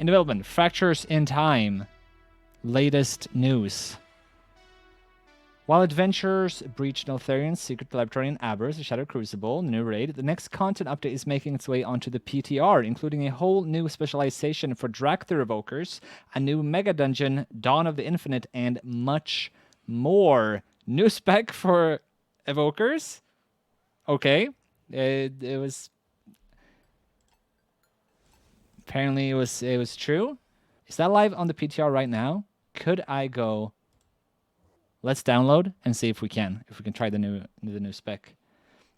In development, Fractures in Time. Latest news. While adventurers breach Neltharion's secret laboratory in Aber's, the Shattered Crucible, the new raid, the next content update is making its way onto the PTR, including a whole new specialization for Drakthir Evokers, a new mega dungeon, Dawn of the Infinite, and much more. New spec for Evokers? Okay. It was... Apparently it was true. Is that live on the PTR right now? Could I go... Let's download and see if we can try the new spec.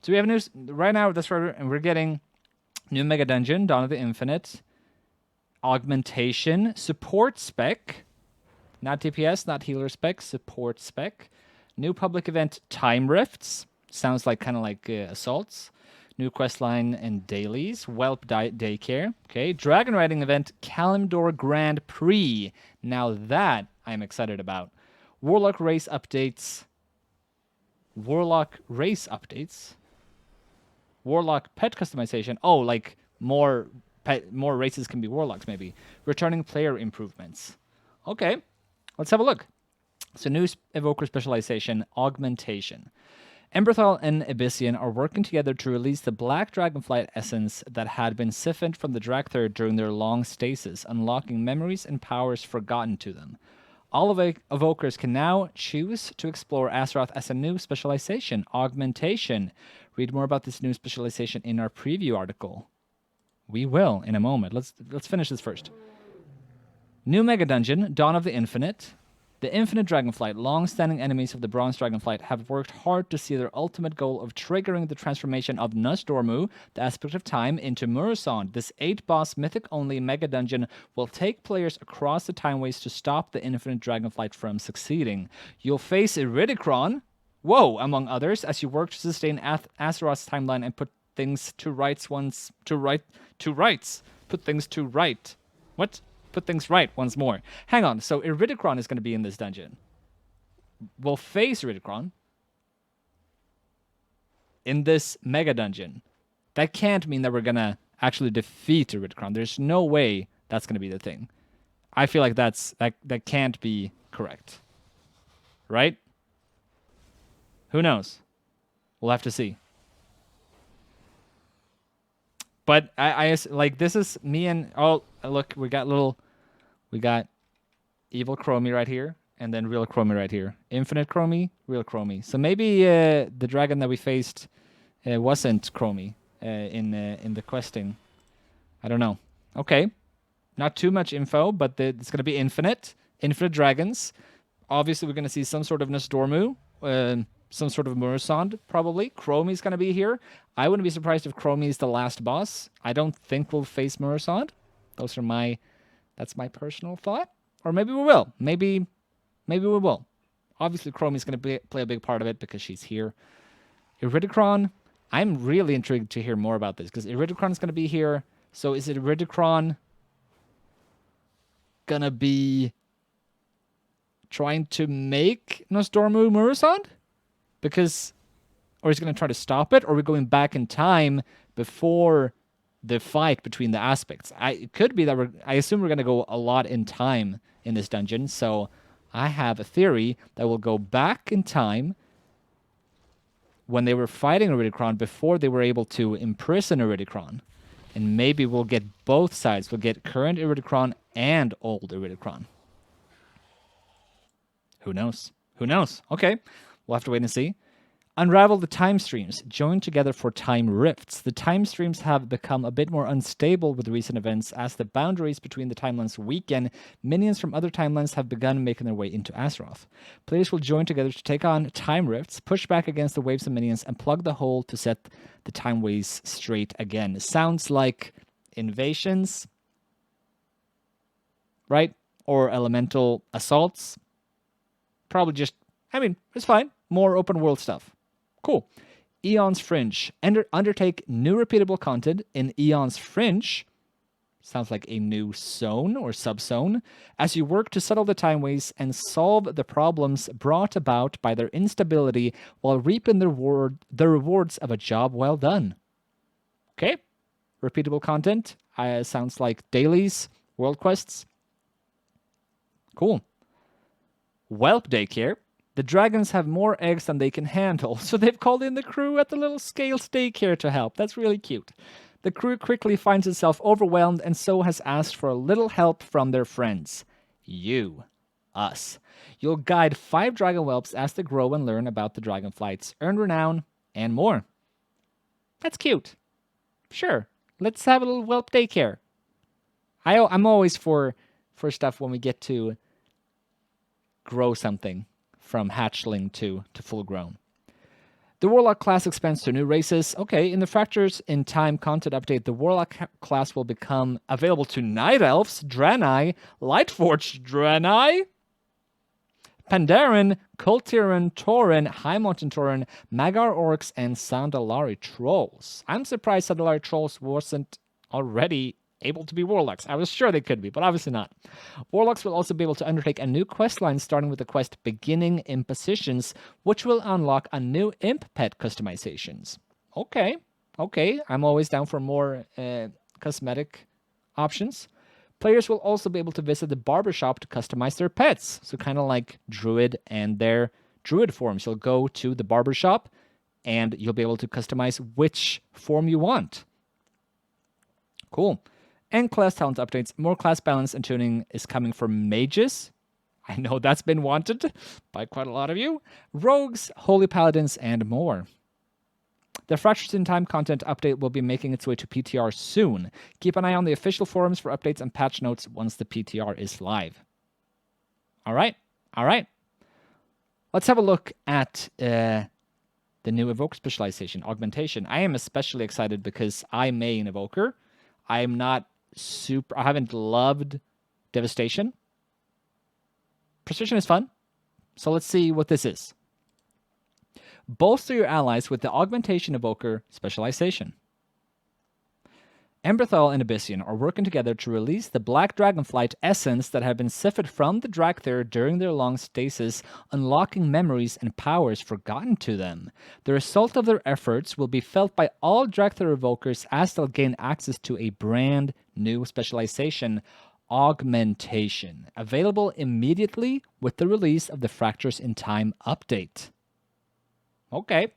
So we have news right now. That's right, and we're getting new mega dungeon, Dawn of the Infinite, augmentation, support spec, not DPS, not healer spec, support spec, new public event, time rifts, sounds like kind of like assaults, new questline and dailies, Whelp Daycare, okay, dragon riding event, Kalimdor Grand Prix. Now that I'm excited about. Warlock race updates. Warlock race updates. Warlock pet customization. Oh, like more races can be warlocks, maybe. Returning player improvements. Okay, let's have a look. So new evoker specialization, augmentation. Emberthal and Abyssian are working together to release the Black Dragonflight essence that had been siphoned from the Drakthir during their long stasis, unlocking memories and powers forgotten to them. All Evokers can now choose to explore Azeroth as a new specialization, augmentation. Read more about this new specialization in our preview article. We will in a moment. Let's finish this first. New Mega Dungeon, Dawn of the Infinite. The Infinite Dragonflight, long-standing enemies of the Bronze Dragonflight, have worked hard to see their ultimate goal of triggering the transformation of Nosdormu, the aspect of time, into Murasond. This 8-boss, mythic-only mega dungeon will take players across the timeways to stop the Infinite Dragonflight from succeeding. You'll face Iridikron, among others, as you work to sustain Azeroth's timeline and put things to rights once... Put things to right. What? Put things right once more. Hang on, so Iridikron is going to be in this dungeon. We'll face Iridikron in this mega dungeon. That can't mean that we're going to actually defeat Iridikron. There's no way that's going to be the thing. I feel like that can't be correct. Right? Who knows? We'll have to see. But I like, this is me and... Oh, look, we got Evil Chromie right here, and then Real Chromie right here. Infinite Chromie, Real Chromie. So maybe the dragon that we faced wasn't Chromie in the questing. I don't know. Okay. Not too much info, but it's going to be infinite. Infinite dragons. Obviously, we're going to see some sort of Nosdormu, some sort of Murasond, probably. Chromie's going to be here. I wouldn't be surprised if Chromie is the last boss. I don't think we'll face Murasond. That's my personal thought. Or maybe we will. Maybe we will. Obviously, Chromie's going to play a big part of it because she's here. Iridikron, I'm really intrigued to hear more about this because Iridikron's going to be here. So is Iridikron going to be trying to make Nosdormu Murasond? Or is he going to try to stop it? Or are we going back in time before the fight between the aspects? It could be that I assume we're going to go a lot in time in this dungeon. So I have a theory that we'll go back in time when they were fighting Iridikron before they were able to imprison Iridikron. And maybe we'll get both sides. We'll get current Iridikron and old Iridikron. Who knows? Who knows? Okay. We'll have to wait and see. Unravel the time streams. Join together for time rifts. The time streams have become a bit more unstable with recent events as the boundaries between the timelines weaken. Minions from other timelines have begun making their way into Azeroth. Players will join together to take on time rifts, push back against the waves of minions, and plug the hole to set the timeways straight again. Sounds like invasions, right? Or elemental assaults. Probably just, it's fine. More open world stuff. Cool. Eon's Fringe. Undertake new repeatable content in Eon's Fringe. Sounds like a new zone or subzone. As you work to settle the timeways and solve the problems brought about by their instability while reaping the rewards of a job well done. Okay. Repeatable content. Sounds like dailies. World quests. Cool. Whelp Daycare. The dragons have more eggs than they can handle, so they've called in the crew at the little Scales Daycare to help. That's really cute. The crew quickly finds itself overwhelmed and so has asked for a little help from their friends. You. Us. You'll guide 5 dragon whelps as they grow and learn about the dragon flights, earn renown, and more. That's cute. Sure. Let's have a little Whelp Daycare. I'm always for stuff when we get to grow something from hatchling to full grown. The Warlock class expands to new races. Okay, in the Fractures in Time content update, the Warlock class will become available to Night Elves, Draenei, Lightforged Draenei, Pandaren, Kultiran, Tauren, High Mountain Tauren, Magar Orcs, and Sandalari Trolls. I'm surprised Sandalari Trolls wasn't already able to be Warlocks. I was sure they could be, but obviously not. Warlocks will also be able to undertake a new questline starting with the quest Beginning Impositions, which will unlock a new imp pet customizations. Okay. I'm always down for more cosmetic options. Players will also be able to visit the barbershop to customize their pets. So kind of like Druid and their Druid forms. You'll go to the barbershop and you'll be able to customize which form you want. Cool. And class talent updates. More class balance and tuning is coming for mages. I know that's been wanted by quite a lot of you. Rogues, holy paladins, and more. The Fractures in Time content update will be making its way to PTR soon. Keep an eye on the official forums for updates and patch notes once the PTR is live. All right. Let's have a look at the new Evoker specialization, Augmentation. I am especially excited because I main Evoker. I haven't loved Devastation. Precision is fun. So let's see what this is. Bolster your allies with the Augmentation Evoker specialization. Emberthal and Abyssian are working together to release the Black Dragonflight essence that have been sifted from the Dragther during their long stasis, unlocking memories and powers forgotten to them. The result of their efforts will be felt by all Dragther Evokers as they'll gain access to a brand new specialization, Augmentation, available immediately with the release of the Fractures in Time update. Okay.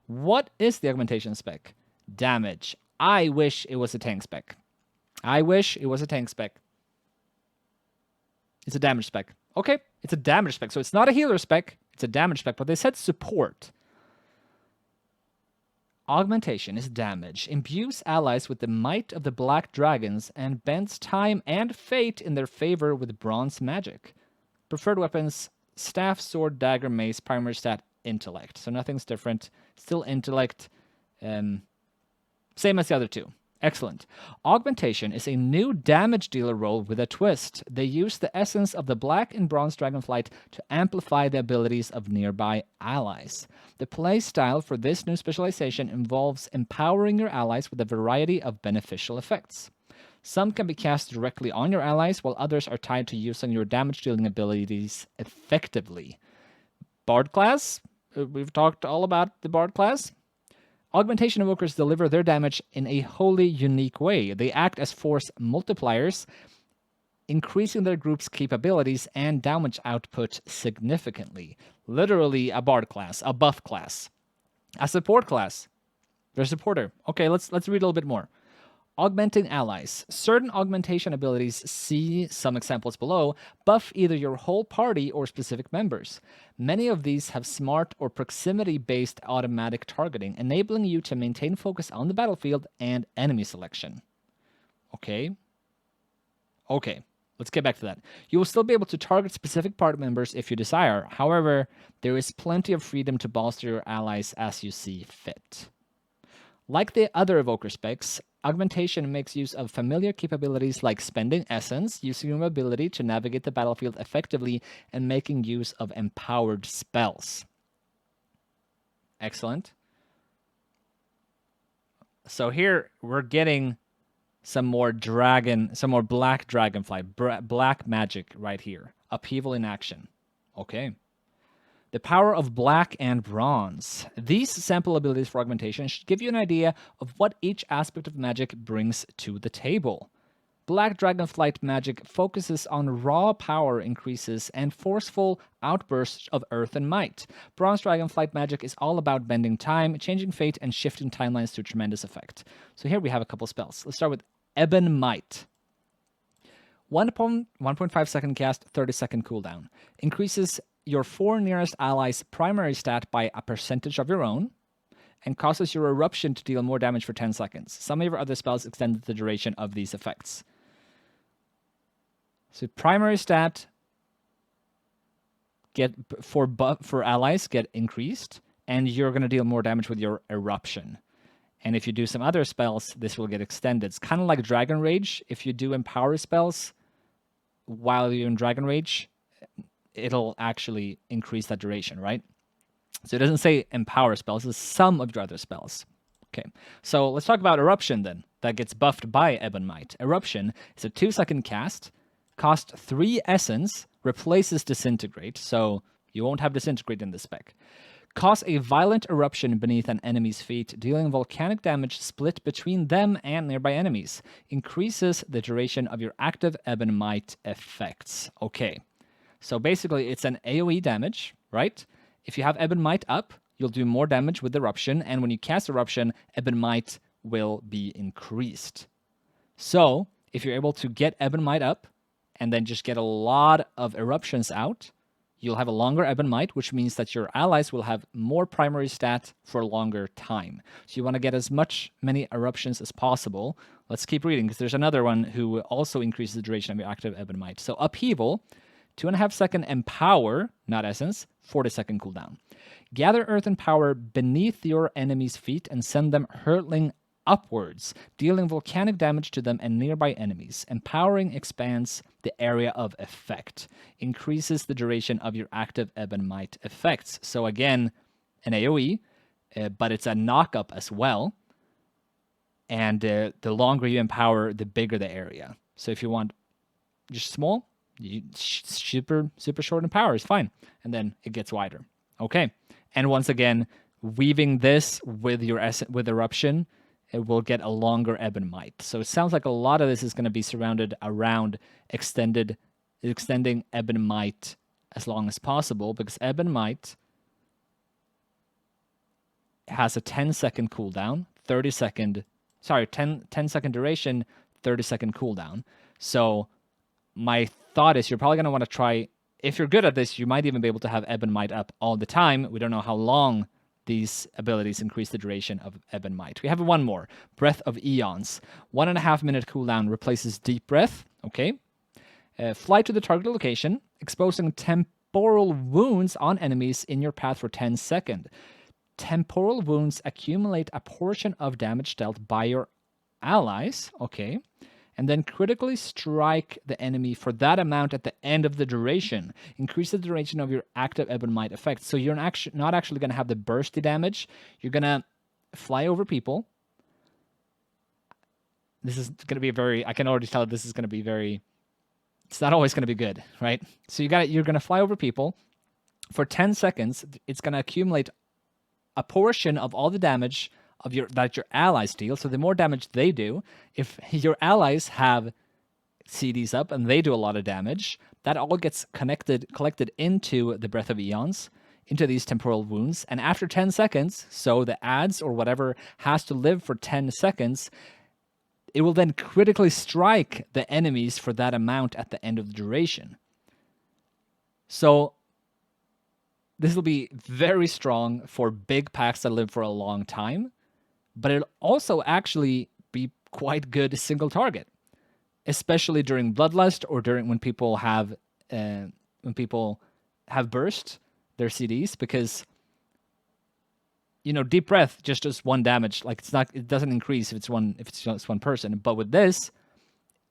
What is the Augmentation spec? Damage. I wish it was a tank spec. It's a damage spec. Okay, it's a damage spec. So it's not a healer spec. It's a damage spec, but they said support. Augmentation is damage. Imbues allies with the might of the Black Dragons and bends time and fate in their favor with bronze magic. Preferred weapons, staff, sword, dagger, mace, primary stat, intellect. So nothing's different. Still intellect. Same as the other two. Excellent. Augmentation is a new damage dealer role with a twist. They use the essence of the Black and Bronze Dragonflight to amplify the abilities of nearby allies. The playstyle for this new specialization involves empowering your allies with a variety of beneficial effects. Some can be cast directly on your allies, while others are tied to using your damage-dealing abilities effectively. Bard class? We've talked all about the Bard class. Augmentation Evokers deliver their damage in a wholly unique way. They act as force multipliers, increasing their group's capabilities and damage output significantly. Literally a Bard class, a buff class. A support class. They're a supporter. Okay, let's read a little bit more. Augmenting allies. Certain augmentation abilities, see some examples below, buff either your whole party or specific members. Many of these have smart or proximity-based automatic targeting, enabling you to maintain focus on the battlefield and enemy selection. Okay, let's get back to that. You will still be able to target specific party members if you desire. However, there is plenty of freedom to bolster your allies as you see fit. Like the other Evoker specs, Augmentation makes use of familiar capabilities like spending essence, using your mobility to navigate the battlefield effectively, and making use of empowered spells. Excellent. So here we're getting some more black dragonfly, black magic right here. Upheaval in action. Okay. The power of Black and Bronze. These sample abilities for Augmentation should give you an idea of what each aspect of magic brings to the table. Black Dragonflight magic focuses on raw power increases and forceful outbursts of earth and might. Bronze Dragonflight magic is all about bending time, changing fate, and shifting timelines to tremendous effect. So here we have a couple spells. Let's start with Ebon Might. 1.5 second cast, 30-second cooldown. Increases your 4 nearest allies' primary stat by a percentage of your own, and causes your eruption to deal more damage for 10 seconds. Some of your other spells extend the duration of these effects. So primary stat for allies get increased, and you're going to deal more damage with your eruption. And if you do some other spells, this will get extended. It's kind of like Dragon Rage. If you do empower spells while you're in Dragon Rage, it'll actually increase that duration, right? So it doesn't say empower spells, it's some of your other spells. Okay, so let's talk about Eruption then. That gets buffed by Ebon Might. Eruption is a 2-second cast, cost 3 essence, replaces Disintegrate, so you won't have Disintegrate in this spec. Cause a violent eruption beneath an enemy's feet, dealing volcanic damage split between them and nearby enemies. Increases the duration of your active Ebon Might effects. Okay, so basically it's an AoE damage, right? If you have Ebon Might up, you'll do more damage with Eruption, and when you cast Eruption, Ebon Might will be increased. So, if you're able to get Ebon Might up, and then just get a lot of Eruptions out, you'll have a longer Ebon Might, which means that your allies will have more primary stat for a longer time. So you want to get as many Eruptions as possible. Let's keep reading, because there's another one who also increases the duration of your active Ebon Might. So Upheaval, 2.5 second Empower, not Essence, 40-second cooldown. Gather earth and power beneath your enemy's feet and send them hurtling upwards, dealing volcanic damage to them and nearby enemies. Empowering expands the area of effect. Increases the duration of your active Ebon Might effects. So again, an AoE, but it's a knock-up as well. And the longer you empower, the bigger the area. So if you want just small, super short in power is fine, and then it gets wider. Okay, and once again, weaving this with your with Eruption, it will get a longer Ebon Might. So it sounds like a lot of this is going to be surrounded around extending Ebon Might as long as possible, because Ebon Might has a 10-second cooldown, 10 second duration, 30-second cooldown. So my thought is you're probably going to want to try, if you're good at this, you might even be able to have Ebon Might up all the time. We don't know how long these abilities increase the duration of Ebon Might. We have one more, Breath of Eons. 1.5 minute cooldown replaces Deep Breath. Okay. Fly to the target location, exposing temporal wounds on enemies in your path for 10 seconds. Temporal wounds accumulate a portion of damage dealt by your allies. Okay. And then critically strike the enemy for that amount at the end of the duration. Increase the duration of your active Ebon Might effect. So you're not actually going to have the bursty damage. You're going to fly over people. This is going to be I can already tell this is going to be it's not always going to be good, right? So you're going to fly over people. For 10 seconds, it's going to accumulate a portion of all the damage that your allies deal. So the more damage they do, if your allies have CDs up and they do a lot of damage, that all gets collected into the Breath of Eons, into these temporal wounds. And after 10 seconds, so the adds or whatever has to live for 10 seconds, it will then critically strike the enemies for that amount at the end of the duration. So this will be very strong for big packs that live for a long time, but it'll also actually be quite good single target, especially during Bloodlust or during when people have burst their CDs, because Deep Breath just does 1 damage. Like it doesn't increase if it's just one person. But with this,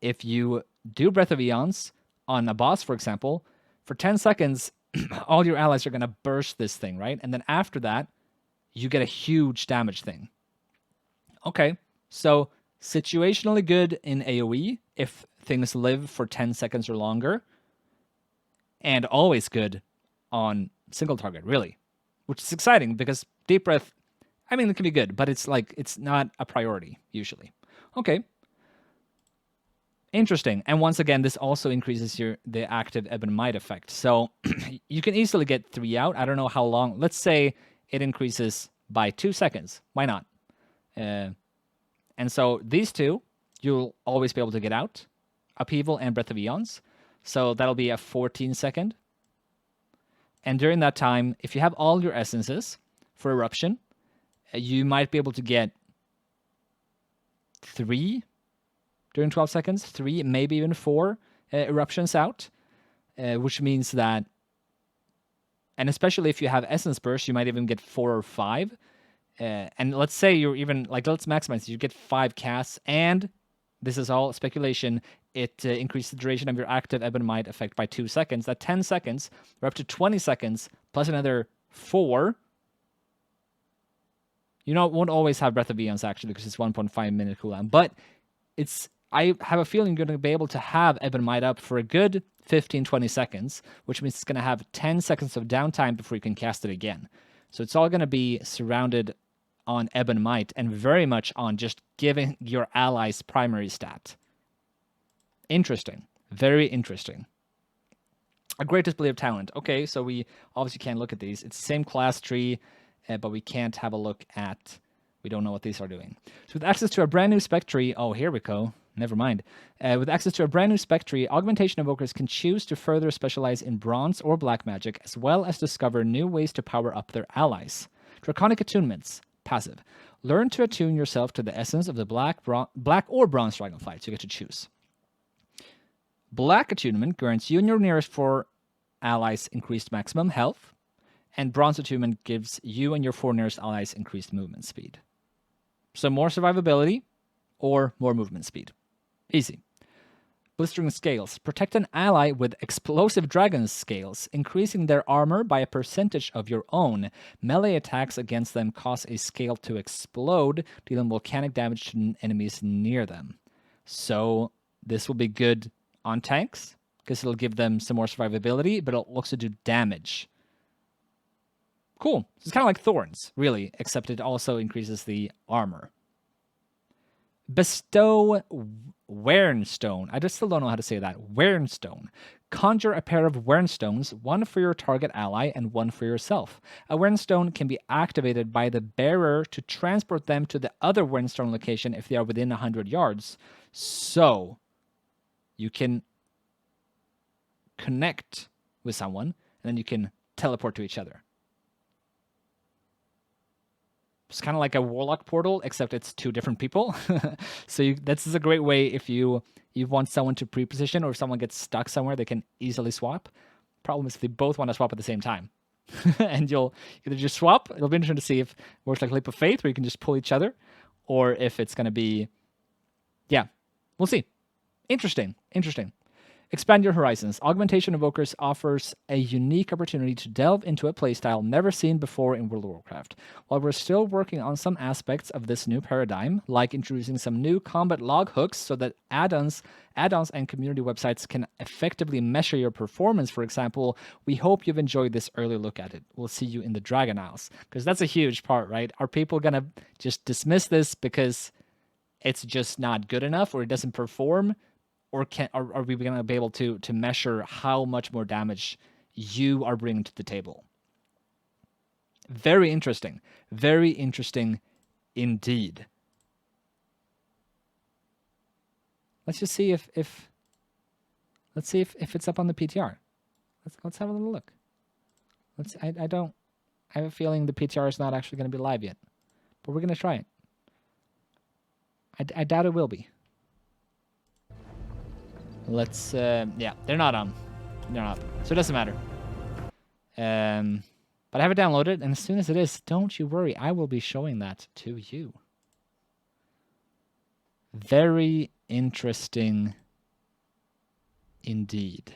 if you do Breath of Eons on a boss, for example, for 10 seconds, all your allies are going to burst this thing, right? And then after that, you get a huge damage thing. Okay, so situationally good in AoE if things live for 10 seconds or longer, and always good on single target, really, which is exciting because Deep Breath, I mean, it can be good, but it's not a priority usually. Okay. Interesting. And once again, this also increases the active ebb and might effect. So you can easily get 3 out. I don't know how long. Let's say it increases by 2 seconds. Why not? And so these two, you'll always be able to get out. Upheaval and Breath of Eons. So that'll be a 14-second. And during that time, if you have all your essences for Eruption, you might be able to get 3 during 12 seconds, 3, maybe even 4 eruptions out, which means that, and especially if you have Essence Burst, you might even get 4 or 5. And let's say you're even, like, let's maximize, you get 5 casts, and this is all speculation, it increases the duration of your active Ebb and Might effect by 2 seconds. That 10 seconds, we're up to 20 seconds, plus another 4. You know, it won't always have Breath of Eons, actually, because it's 1.5 minute cooldown, but I have a feeling you're going to be able to have Ebb and Might up for a good 15-20 seconds, which means it's going to have 10 seconds of downtime before you can cast it again. So it's all going to be surrounded on Ebb and Might and very much on just giving your allies primary stat. Interesting. Very interesting. A great display of talent. Okay, so we obviously can't look at these. It's the same class tree, but we can't have a look at... We don't know what these are doing. So with access to a brand new spec tree... Oh, here we go. Never mind. With access to a brand new spec tree, Augmentation Evokers can choose to further specialize in bronze or black magic, as well as discover new ways to power up their allies. Draconic Attunements. Passive. Learn to attune yourself to the essence of the black or bronze dragonfly, so you get to choose. Black Attunement grants you and your nearest 4 allies increased maximum health, and Bronze Attunement gives you and your 4 nearest allies increased movement speed. So more survivability or more movement speed. Easy. Blistering Scales. Protect an ally with Explosive Dragon Scales, increasing their armor by a percentage of your own. Melee attacks against them cause a scale to explode, dealing volcanic damage to enemies near them. So this will be good on tanks, because it'll give them some more survivability, but it'll also do damage. Cool. It's kind of like Thorns, really, except it also increases the armor. Bestow Wernstone. I just still don't know how to say that. Wernstone. Conjure a pair of Wernstones, one for your target ally and one for yourself. A Wernstone can be activated by the bearer to transport them to the other Wernstone location if they are within 100 yards. So, you can connect with someone, and then you can teleport to each other. It's kind of like a Warlock portal, except it's 2 different people. So this is a great way if you want someone to pre-position, or if someone gets stuck somewhere, they can easily swap. Problem is if they both want to swap at the same time. And you'll either just swap. It'll be interesting to see if it works like Leap of Faith, where you can just pull each other, or if it's going to be... Yeah, we'll see. Interesting. Expand your horizons. Augmentation Evokers offers a unique opportunity to delve into a playstyle never seen before in World of Warcraft. While we're still working on some aspects of this new paradigm, like introducing some new combat log hooks so that add-ons and community websites can effectively measure your performance, for example, we hope you've enjoyed this early look at it. We'll see you in the Dragon Isles. Because that's a huge part, right? Are people going to just dismiss this because it's just not good enough, or it doesn't perform? Or are we going to be able to measure how much more damage you are bringing to the table? Very interesting. Very interesting indeed. Let's just see if it's up on the PTR. Let's have a little look. I have a feeling the PTR is not actually going to be live yet, but we're going to try it. I doubt it will be. Let's, yeah, they're not on. They're not. So it doesn't matter. But I have it downloaded, and as soon as it is, don't you worry, I will be showing that to you. Very interesting indeed.